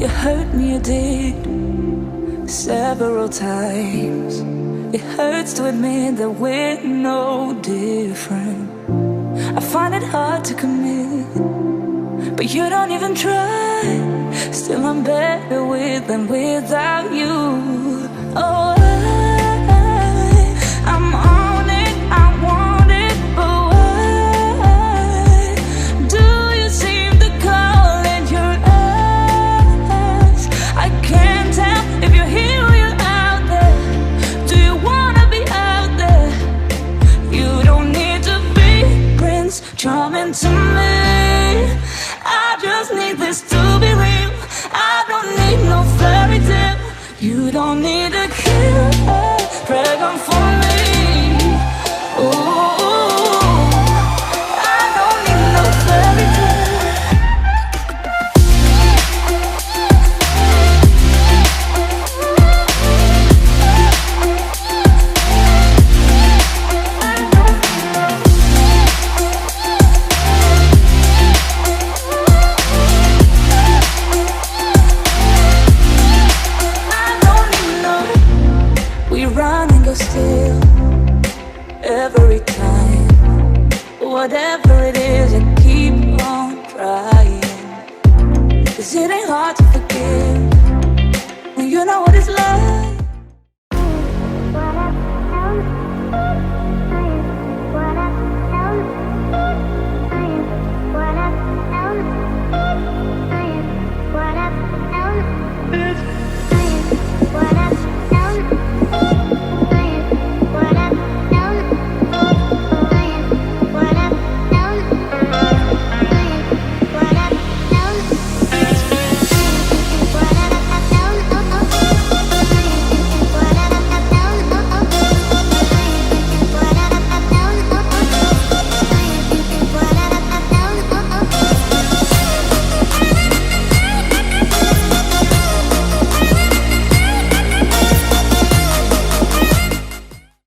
You hurt me, you did, several times. It hurts to admit that we're no different. I find it hard to commit, but you don't even try. Still I'm better with than without you. Oh, I'm on it, I want it, but why do you seem to call in your eyes? I can't tell if you're here or you're out there. Do you wanna be out there? You don't need to be Prince Charming to me. I just need this to be real. I don't need no fairy tale. You don't need a kill a dragon for me. Ooh, I don't need no fairy tale. Still, every time, whatever it is, I keep on trying. 'Cause it ain't hard to forgive when you know what it's like.